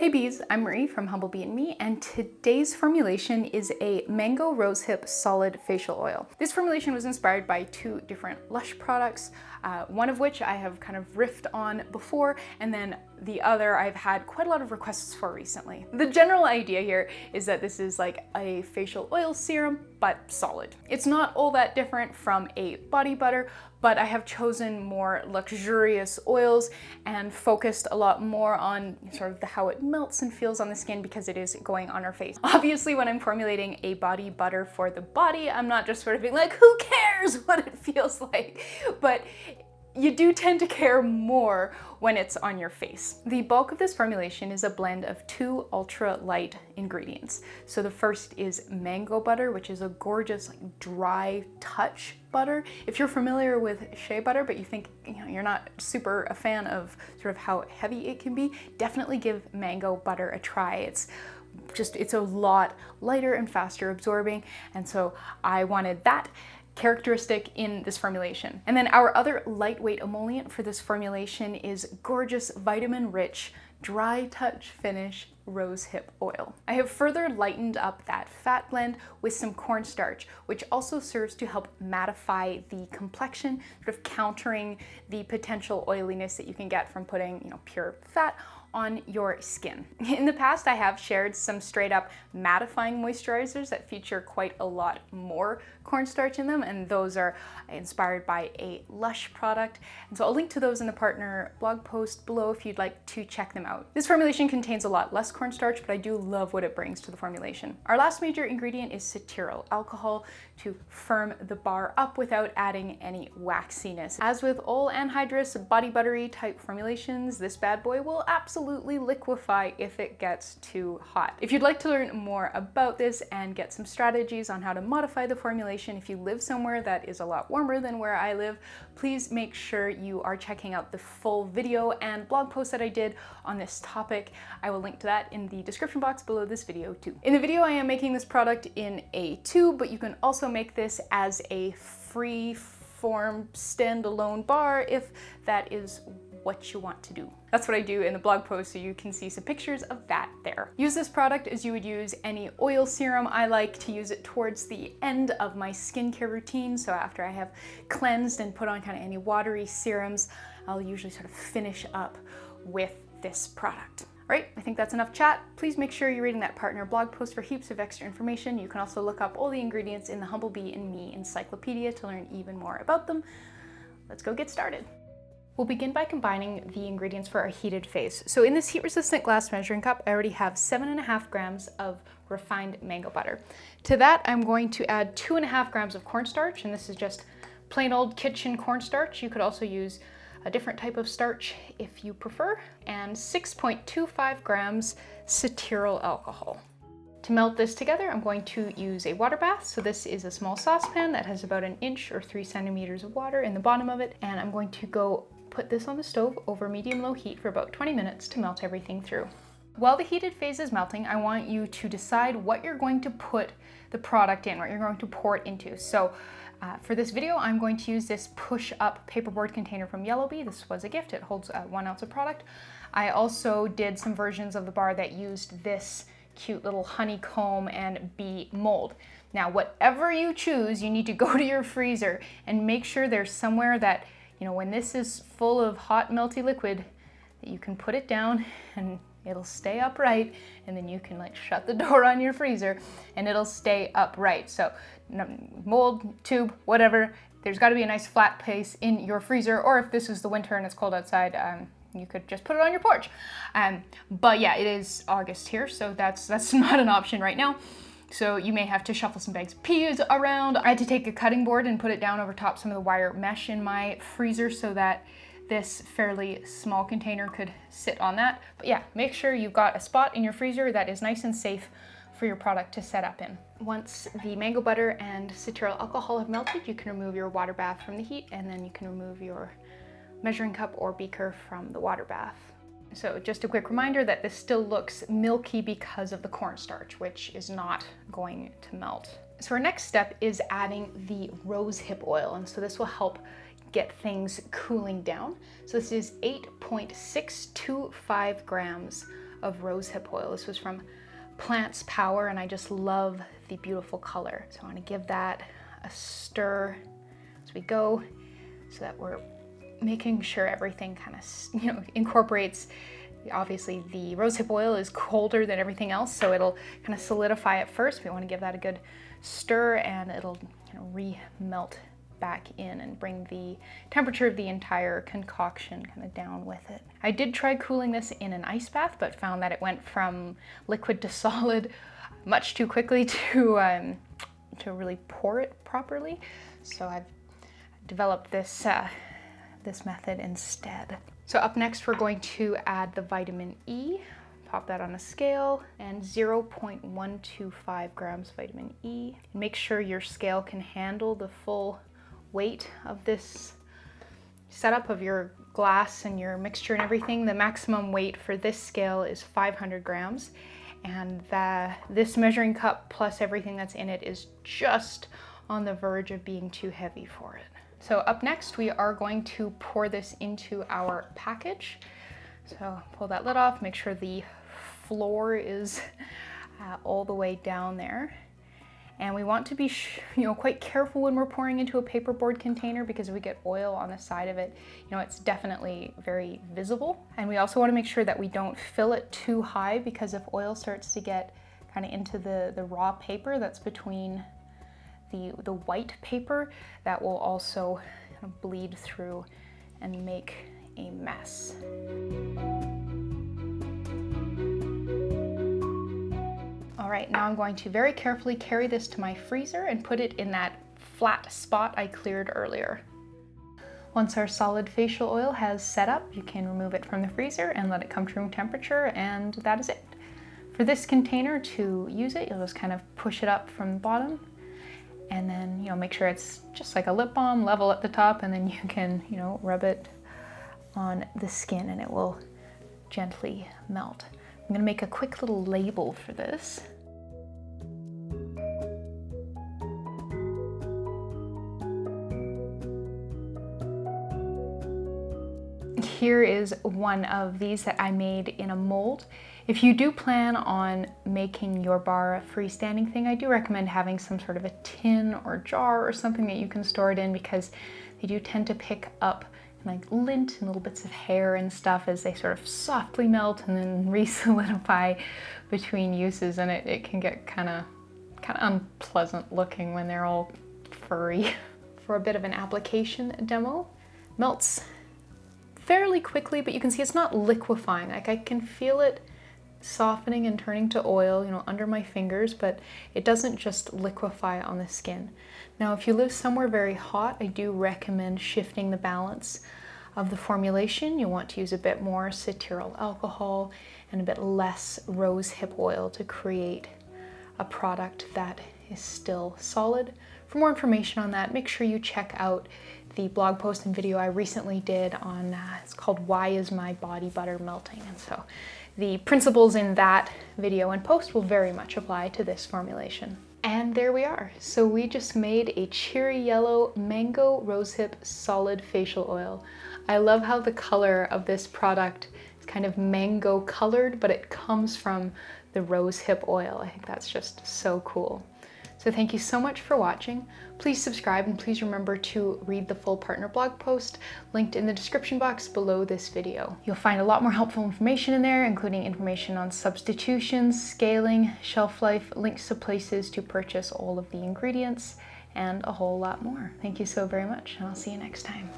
Hey bees, I'm Marie from Humblebee Me, and today's formulation is a mango rosehip solid facial oil. This formulation was inspired by two different Lush products, one of which I have kind of riffed on before, and then the other I've had quite a lot of requests for recently. The general idea here is that this is like a facial oil serum, but solid. It's not all that different from a body butter, but I have chosen more luxurious oils and focused a lot more on sort of how it melts and feels on the skin because it is going on our face. Obviously, when I'm formulating a body butter for the body, I'm not just sort of being like, who cares what it feels like? But you do tend to care more when it's on your face. The bulk of this formulation is a blend of two ultra light ingredients. So the first is mango butter, which is a gorgeous like dry touch butter. If you're familiar with shea butter, but you think you're not super a fan of sort of how heavy it can be, definitely give mango butter a try. It's a lot lighter and faster absorbing, and so I wanted that characteristic in this formulation. And then our other lightweight emollient for this formulation is gorgeous vitamin-rich dry touch finish rosehip oil. I have further lightened up that fat blend with some cornstarch, which also serves to help mattify the complexion, sort of countering the potential oiliness that you can get from putting, pure fat on your skin. In the past, I have shared some straight up mattifying moisturizers that feature quite a lot more cornstarch in them, and those are inspired by a Lush product. And so I'll link to those in the partner blog post below if you'd like to check them out. This formulation contains a lot less cornstarch, but I do love what it brings to the formulation. Our last major ingredient is cetearyl alcohol to firm the bar up without adding any waxiness. As with all anhydrous body buttery type formulations, this bad boy will absolutely liquefy if it gets too hot. If you'd like to learn more about this and get some strategies on how to modify the formulation if you live somewhere that is a lot warmer than where I live, please make sure you are checking out the full video and blog post that I did on this topic. I will link to that in the description box below this video too. In the video, I am making this product in a tube, but you can also make this as a free form standalone bar if that is what you want to do. That's what I do in the blog post, so you can see some pictures of that there. Use this product as you would use any oil serum. I like to use it towards the end of my skincare routine, so after I have cleansed and put on kind of any watery serums, I'll usually sort of finish up with this product. All right, I think that's enough chat. Please make sure you're reading that partner blog post for heaps of extra information. You can also look up all the ingredients in the Humblebee Me encyclopedia to learn even more about them. Let's go get started. We'll begin by combining the ingredients for our heated face. So in this heat-resistant glass measuring cup, I already have 7.5 grams of refined mango butter. To that, I'm going to add 2.5 grams of cornstarch, and this is just plain old kitchen cornstarch. You could also use a different type of starch if you prefer, and 6.25 grams cetearyl alcohol. To melt this together, I'm going to use a water bath. So this is a small saucepan that has about 1 inch or 3 centimeters of water in the bottom of it, and I'm going to go put this on the stove over medium-low heat for about 20 minutes to melt everything through. While the heated phase is melting, I want you to decide what you're going to put the product in, what you're going to pour it into. So for this video, I'm going to use this push-up paperboard container from Humblebee. This was a gift. It holds 1 ounce of product. I also did some versions of the bar that used this cute little honeycomb and bee mold. Now, whatever you choose, you need to go to your freezer and make sure there's somewhere that, when this is full of hot, melty liquid, that you can put it down and it'll stay upright, and then you can shut the door on your freezer and it'll stay upright. So mold, tube, whatever, there's got to be a nice flat place in your freezer, or if this is the winter and it's cold outside, you could just put it on your porch. But yeah, it is August here, so that's not an option right now. So you may have to shuffle some bags of peas around. I had to take a cutting board and put it down over top some of the wire mesh in my freezer so that this fairly small container could sit on that. But yeah, make sure you've got a spot in your freezer that is nice and safe for your product to set up in. Once the mango butter and cetearyl alcohol have melted, you can remove your water bath from the heat, and then you can remove your measuring cup or beaker from the water bath. So just a quick reminder that this still looks milky because of the cornstarch, which is not going to melt. So our next step is adding the rosehip oil, and so this will help get things cooling down. So this is 8.625 grams of rosehip oil. This was from Plants Power, and I just love the beautiful color. So I want to give that a stir as we go, so that we're making sure everything kind of, incorporates. Obviously the rosehip oil is colder than everything else, so it'll kind of solidify it first. We want to give that a good stir, and it'll re-melt back in and bring the temperature of the entire concoction kind of down with it. I did try cooling this in an ice bath, but found that it went from liquid to solid much too quickly to really pour it properly. So I've developed this method instead. So up next, we're going to add the vitamin E. Pop that on a scale, and 0.125 grams vitamin E. Make sure your scale can handle the full weight of this setup of your glass and your mixture and everything. The maximum weight for this scale is 500 grams, and this measuring cup plus everything that's in it is just on the verge of being too heavy for it. So up next, we are going to pour this into our package. So pull that lid off, make sure the floor is all the way down there. And we want to be quite careful when we're pouring into a paperboard container, because if we get oil on the side of it, it's definitely very visible. And we also want to make sure that we don't fill it too high, because if oil starts to get kind of into the raw paper that's between the white paper, that will also kind of bleed through and make a mess. All right, now I'm going to very carefully carry this to my freezer and put it in that flat spot I cleared earlier. Once our solid facial oil has set up, you can remove it from the freezer and let it come to room temperature, and that is it. For this container to use it, you'll just kind of push it up from the bottom, and then make sure it's just like a lip balm, level at the top, and then you can rub it on the skin and it will gently melt. I'm gonna make a quick little label for this. Here is one of these that I made in a mold. If you do plan on making your bar a freestanding thing, I do recommend having some sort of a tin or jar or something that you can store it in, because they do tend to pick up like lint and little bits of hair and stuff as they sort of softly melt and then re-solidify between uses, and it can get kind of unpleasant looking when they're all furry. For a bit of an application demo, melts fairly quickly, but you can see it's not liquefying. Like, I can feel it softening and turning to oil, under my fingers, but it doesn't just liquefy on the skin. Now, if you live somewhere very hot, I do recommend shifting the balance of the formulation. You'll want to use a bit more cetearyl alcohol and a bit less rosehip oil to create a product that is still solid. For more information on that, make sure you check out the blog post and video I recently did on, it's called Why Is My Body Butter Melting? And so the principles in that video and post will very much apply to this formulation. And there we are. So we just made a cherry yellow mango rosehip solid facial oil. I love how the color of this product is kind of mango colored, but it comes from the rosehip oil. I think that's just so cool. So thank you so much for watching. Please subscribe, and please remember to read the full partner blog post linked in the description box below this video. You'll find a lot more helpful information in there, including information on substitutions, scaling, shelf life, links to places to purchase all of the ingredients, and a whole lot more. Thank you so very much, and I'll see you next time.